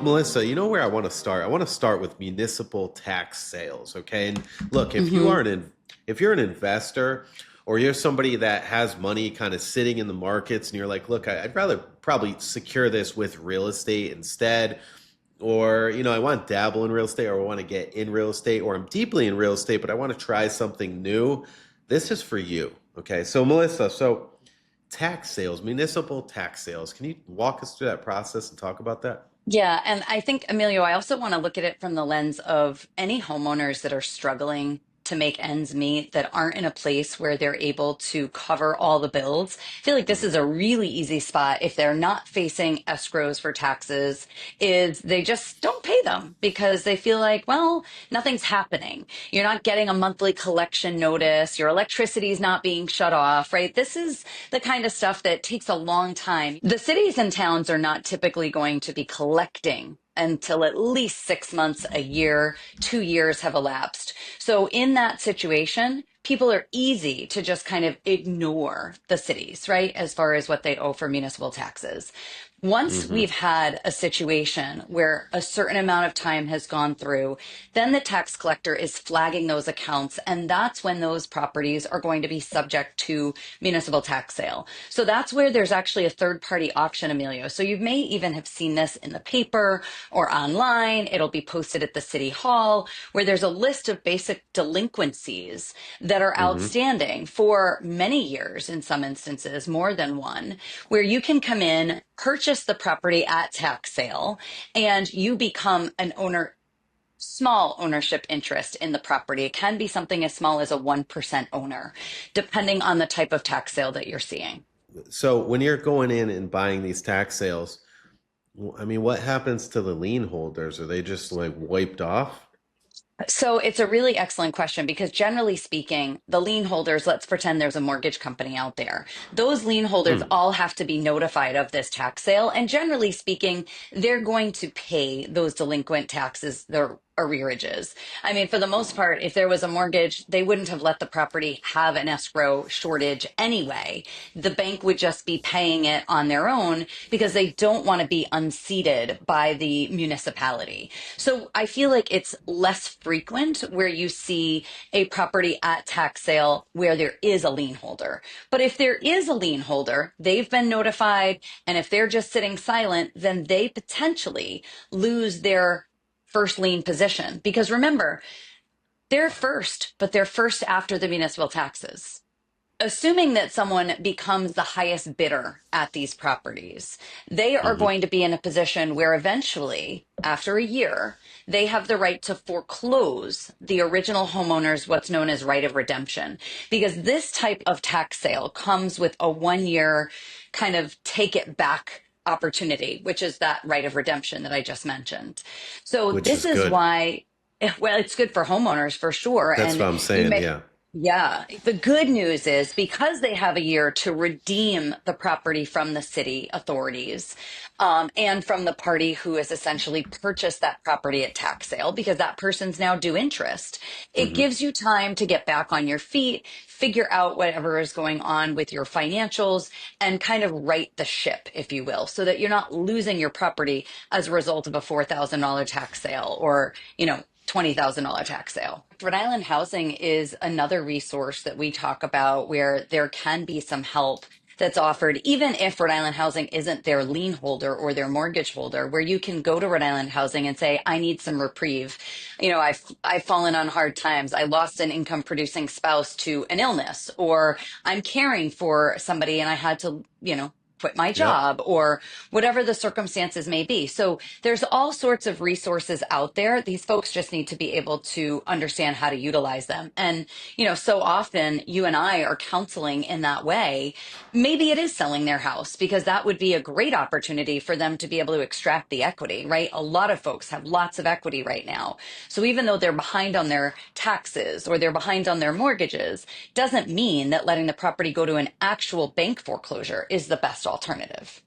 Melissa, you know where I want to start? I want to start with municipal tax sales. Okay. And look, Hmm. if you're an investor or you're somebody that has money kind of sitting in the markets and you're like, look, I'd rather probably secure this with real estate instead, or I want to dabble in real estate, or I want to get in real estate, or I'm deeply in real estate but I want to try something new. This is for you. Okay, so Melissa, tax sales, municipal tax sales, can you walk us through that process and talk about that? Yeah. And I think, Emilio, I also want to look at it from the lens of any homeowners that are struggling to make ends meet that aren't in a place where they're able to cover all the bills. I feel like this Hmm. is a really easy spot if they're not facing escrows for taxes, is they just don't pay them because they feel like, well, nothing's happening. You're not getting a monthly collection notice. Your electricity is not being shut off, right? This is the kind of stuff that takes a long time. The cities and towns are not typically going to be collecting until at least 6 months, a year, 2 years have elapsed. So in that situation, people are easy to just kind of ignore the cities, right? As far as what they owe for municipal taxes. Once Hmm. we've had a situation where a certain amount of time has gone through, then the tax collector is flagging those accounts. And that's when those properties are going to be subject to municipal tax sale. So that's where there's actually a third party auction, Emilio. So you may even have seen this in the paper or online. It'll be posted at the city hall where there's a list of basic delinquencies that are Hmm. outstanding for many years, in some instances, more than one, where you can come in, purchase the property at tax sale, and you become an owner, small ownership interest in the property. It can be something as small as a 1% owner, depending on the type of tax sale that you're seeing. So when you're going in and buying these tax sales, I mean, what happens to the lien holders? Are they just like wiped off? So it's a really excellent question because generally speaking, the lien holders, let's pretend there's a mortgage company out there. Those lien holders Hmm. all have to be notified of this tax sale. And generally speaking, they're going to pay those delinquent taxes, their arrearages. I mean, for the most part, if there was a mortgage, they wouldn't have let the property have an escrow shortage anyway. The bank would just be paying it on their own because they don't want to be unseated by the municipality. So I feel like it's less frequent where you see a property at tax sale where there is a lien holder. But if there is a lien holder, they've been notified. And if they're just sitting silent, then they potentially lose their first lien position. Because remember, they're first, but they're first after the municipal taxes. Assuming that someone becomes the highest bidder at these properties, they are Hmm. going to be in a position where eventually, after a year, they have the right to foreclose the original homeowner's what's known as right of redemption. Because this type of tax sale comes with a 1 year kind of take it back opportunity, which is that right of redemption that I just mentioned. So Which this is is good. why, well, it's good for homeowners for sure. That's And what I'm you saying. may, Yeah. yeah, the good news is because they have a year to redeem the property from the city authorities, and from the party who has essentially purchased that property at tax sale, because that person's now due interest. It Hmm. gives you time to get back on your feet, figure out whatever is going on with your financials, and kind of right the ship, if you will, so that you're not losing your property as a result of a $4,000 tax sale or, $20,000 tax sale. Rhode Island Housing is another resource that we talk about where there can be some help that's offered, even if Rhode Island Housing isn't their lien holder or their mortgage holder, where you can go to Rhode Island Housing and say, I need some reprieve. I've fallen on hard times. I lost an income producing spouse to an illness, or I'm caring for somebody and I had to, quit my Yep. job, or whatever the circumstances may be. So there's all sorts of resources out there. These folks just need to be able to understand how to utilize them. And, so often you and I are counseling in that way. Maybe it is selling their house because that would be a great opportunity for them to be able to extract the equity, right? A lot of folks have lots of equity right now. So even though they're behind on their taxes or they're behind on their mortgages, doesn't mean that letting the property go to an actual bank foreclosure is the best alternative.